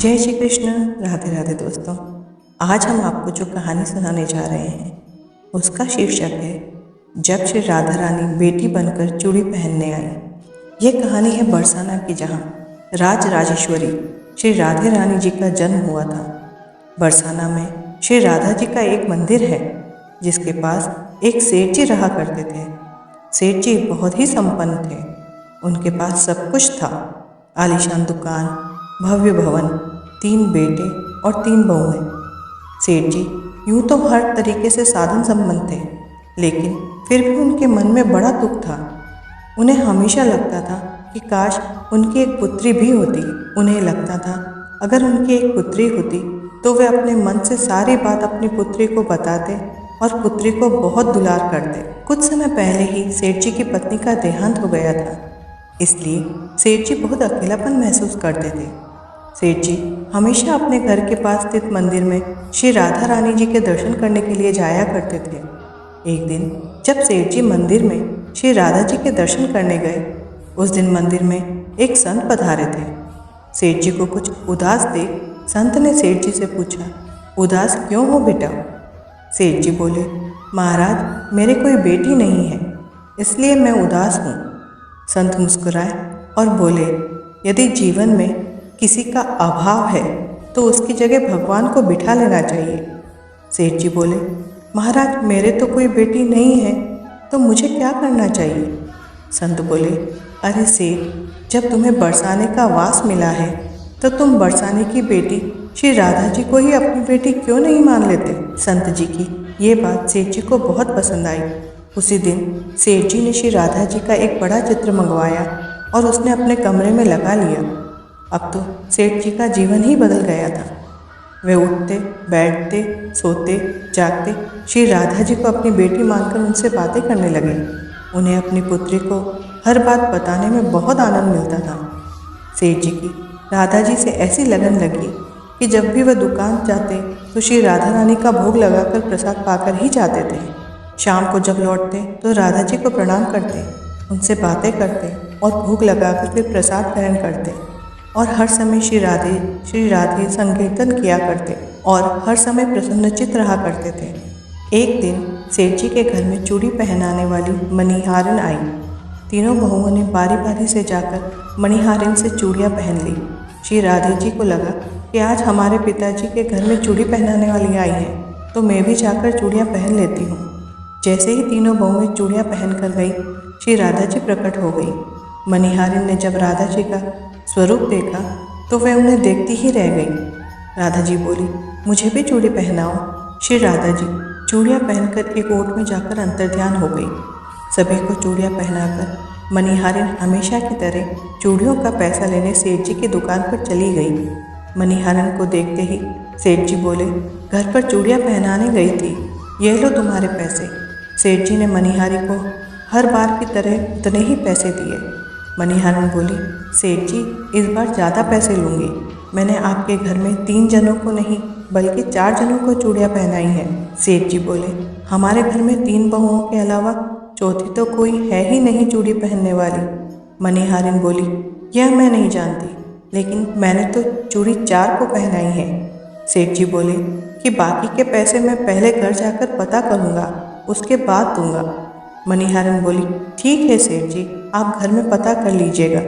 जय श्री कृष्ण। राधे राधे दोस्तों। आज हम आपको जो कहानी सुनाने जा रहे हैं उसका शीर्षक है जब श्री राधा रानी बेटी बनकर चूड़ी पहनने आई। यह कहानी है बरसाना की, जहाँ राज राजेश्वरी श्री राधे रानी जी का जन्म हुआ था। बरसाना में श्री राधा जी का एक मंदिर है जिसके पास एक सेठ जी रहा करते थे। सेठ जी बहुत ही संपन्न थे। उनके पास सब कुछ था, आलीशान दुकान, भव्य भवन, 3 बेटे और 3 बहुएं। सेठ जी यूँ तो हर तरीके से साधन संपन्न थे, लेकिन फिर भी उनके मन में बड़ा दुख था। उन्हें हमेशा लगता था कि काश उनकी एक पुत्री भी होती। उन्हें लगता था अगर उनकी एक पुत्री होती तो वे अपने मन से सारी बात अपनी पुत्री को बताते और पुत्री को बहुत दुलार करते। कुछ समय पहले ही सेठ जी की पत्नी का देहांत हो गया था, इसलिए सेठ जी बहुत अकेलापन महसूस करते थे। सेठ जी हमेशा अपने घर के पास स्थित मंदिर में श्री राधा रानी जी के दर्शन करने के लिए जाया करते थे। एक दिन जब सेठ जी मंदिर में श्री राधा जी के दर्शन करने गए, उस दिन मंदिर में एक संत पधारे थे। सेठ जी को कुछ उदास देख संत ने सेठ जी से पूछा, उदास क्यों हो बेटा? सेठ जी बोले, महाराज मेरे कोई बेटी नहीं है, इसलिए मैं उदास हूँ। संत मुस्कुराए और बोले, यदि जीवन में किसी का अभाव है तो उसकी जगह भगवान को बिठा लेना चाहिए। सेठ जी बोले, महाराज मेरे तो कोई बेटी नहीं है, तो मुझे क्या करना चाहिए? संत बोले, अरे सेठ, जब तुम्हें बरसाने का वास मिला है तो तुम बरसाने की बेटी श्री राधा जी को ही अपनी बेटी क्यों नहीं मान लेते? संत जी की ये बात सेठ जी को बहुत पसंद आई। उसी दिन सेठ जी ने श्री राधा जी का एक बड़ा चित्र मंगवाया और उसने अपने कमरे में लगा लिया। अब तो सेठ जी का जीवन ही बदल गया था। वे उठते, बैठते, सोते, जागते श्री राधा जी को अपनी बेटी मानकर उनसे बातें करने लगे। उन्हें अपनी पुत्री को हर बात बताने में बहुत आनंद मिलता था। सेठ जी की राधा जी से ऐसी लगन लगी कि जब भी वह दुकान जाते तो श्री राधा रानी का भोग लगाकर प्रसाद पाकर ही जाते थे। शाम को जब लौटते तो राधा जी को प्रणाम करते, उनसे बातें करते और भोग लगाकर फिर प्रसाद ग्रहण करते और हर समय श्री राधे संकीर्तन किया करते और हर समय प्रसन्नचित्त रहा करते थे। एक दिन सेठ जी के घर में चूड़ी पहनाने वाली मणिहारिन आई। तीनों बहुओं ने बारी बारी से जाकर मणिहारिन से चूड़ियाँ पहन ली। श्री राधे जी को लगा कि आज हमारे पिताजी के घर में चूड़ी पहनाने वाली आई है, तो मैं भी जाकर चूड़ियाँ पहन लेती हूँ। जैसे ही तीनों बहुएं चूड़ियाँ पहन कर गई, श्री राधा जी प्रकट हो गई। मणिहारिन ने जब राधा जी का स्वरूप देखा तो वह उन्हें देखती ही रह गई। राधा जी बोली, मुझे भी चूड़ी पहनाओ। श्री राधा जी चूड़ियाँ पहनकर एक ओट में जाकर अंतर्ध्यान हो गई। सभी को चूड़ियाँ पहनाकर मणिहारिन हमेशा की तरह चूड़ियों का पैसा लेने सेठ जी की दुकान पर चली गई। मणिहारिन को देखते ही सेठ जी बोले, घर पर चूड़ियाँ पहनाने गई थी, ये लो तुम्हारे पैसे। सेठ जी ने मणिहारिन को हर बार की तरह उतने ही पैसे दिए। मणिहारिन बोली, सेठ जी इस बार ज़्यादा पैसे लूँगी। मैंने आपके घर में 3 जनों को नहीं बल्कि 4 जनों को चूड़ियाँ पहनाई हैं। सेठ जी बोले, हमारे घर में 3 बहुओं के अलावा चौथी तो कोई है ही नहीं चूड़ी पहनने वाली। मणिहारिन बोली, यह मैं नहीं जानती, लेकिन मैंने तो चूड़ी 4 को पहनाई है। सेठ जी बोले कि बाकी के पैसे मैं पहले घर जाकर पता करूँगा, उसके बाद दूंगा। मणिहारिन बोली, ठीक है सेठ जी, आप घर में पता कर लीजिएगा।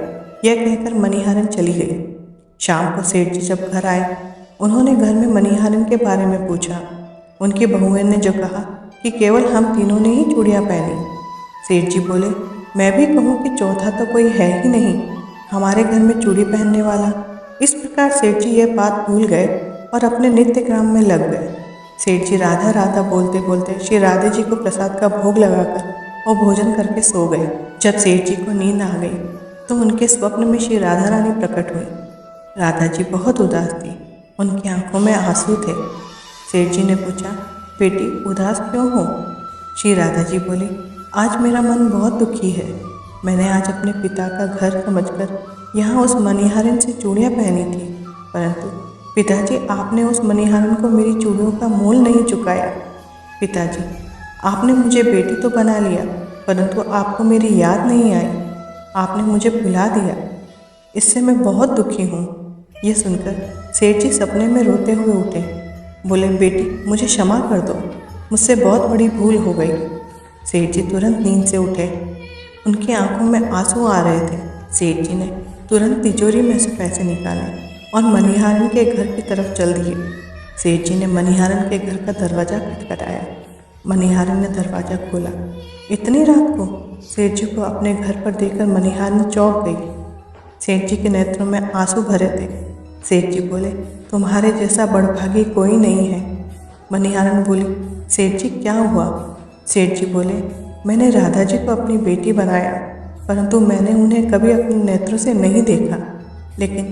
यह कहकर मणिहारिन चली गई। शाम को सेठ जी जब घर आए, उन्होंने घर में मणिहारिन के बारे में पूछा। उनकी बहुओं ने जो कहा कि केवल हम तीनों ने ही चूड़ियाँ पहनी। सेठ जी बोले, मैं भी कहूँ कि चौथा तो कोई है ही नहीं हमारे घर में चूड़ी पहनने वाला। इस प्रकार सेठ जी यह बात भूल गए और अपने नित्य काम में लग गए। सेठ जी राधा राधा बोलते बोलते श्री राधे जी को प्रसाद का भोग लगाकर और भोजन करके सो गए। जब सेठ जी को नींद आ गई तो उनके स्वप्न में श्री राधा रानी प्रकट हुई। राधा जी बहुत उदास थी, उनकी आंखों में आंसू थे। सेठ जी ने पूछा, बेटी उदास क्यों हो? श्री राधा जी बोली, आज मेरा मन बहुत दुखी है। मैंने आज अपने पिता का घर समझकर यहाँ उस मणिहारिन से चूड़ियाँ पहनी थी, परंतु पिताजी आपने उस मणिहारिन को मेरी चूड़ियों का मोल नहीं चुकाया। पिताजी आपने मुझे बेटी तो बना लिया, परंतु आपको मेरी याद नहीं आई, आपने मुझे भुला दिया। इससे मैं बहुत दुखी हूँ। ये सुनकर सेठ जी सपने में रोते हुए उठे। बोले, बेटी मुझे क्षमा कर दो, मुझसे बहुत बड़ी भूल हो गई। सेठ जी तुरंत नींद से उठे। उनकी आंखों में आंसू आ रहे थे। सेठ जी ने तुरंत तिजोरी में से पैसे निकाले और मनिहारन के घर की तरफ चल दिए। सेठ जी ने मनिहारन के घर का दरवाज़ा खटखटाया। मनिहारन ने दरवाज़ा खोला। इतनी रात को सेठ जी को अपने घर पर देखकर मनिहारन चौंक गई। सेठ जी के नेत्रों में आंसू भरे थे। सेठ जी बोले, तुम्हारे जैसा बड़भागी कोई नहीं है। मनिहारन बोली, सेठ जी क्या हुआ? सेठ जी बोले, मैंने राधा जी को अपनी बेटी बनाया, परंतु मैंने उन्हें कभी अपने नेत्रों से नहीं देखा। लेकिन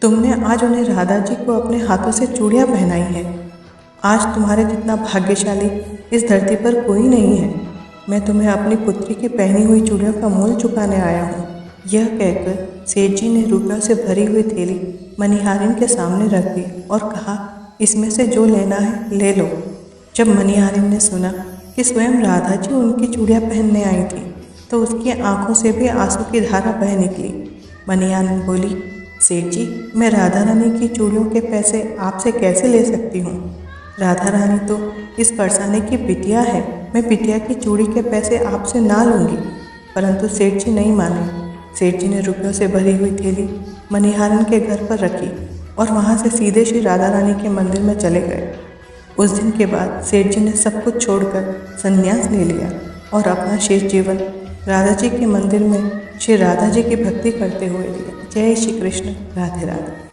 तुमने आज उन्हें राधा जी को अपने हाथों से चूड़ियाँ पहनाई हैं। आज तुम्हारे जितना भाग्यशाली इस धरती पर कोई नहीं है। मैं तुम्हें अपनी पुत्री की पहनी हुई चूड़ियों का मोल चुकाने आया हूँ। यह कहकर सेठ जी ने रुपयों से भरी हुई थैली मनिहारिन के सामने रख दी और कहा, इसमें से जो लेना है ले लो। जब मनिहारिन ने सुना कि स्वयं राधा जी उनकी चूड़ियाँ पहनने आई थी तो उसकी आंखों से भी आंसू की धारा बह निकली। मनिहारिन बोली, सेठ जी मैं राधा रानी की चूड़ियों के पैसे आपसे कैसे ले सकती हूँ? राधा रानी तो इस परसाने की बिटिया है। मैं बिटिया की चूड़ी के पैसे आपसे ना लूँगी। परंतु सेठ जी नहीं माने। सेठ जी ने रुपयों से भरी हुई थैली मनिहारन के घर पर रखी और वहाँ से सीधे श्री राधा रानी के मंदिर में चले गए। उस दिन के बाद सेठ जी ने सब कुछ छोड़कर संन्यास ले लिया और अपना शेष जीवन राधा जी के मंदिर में श्री राधा जी की भक्ति करते हुए दिया। जय श्री कृष्ण। राधे राधे।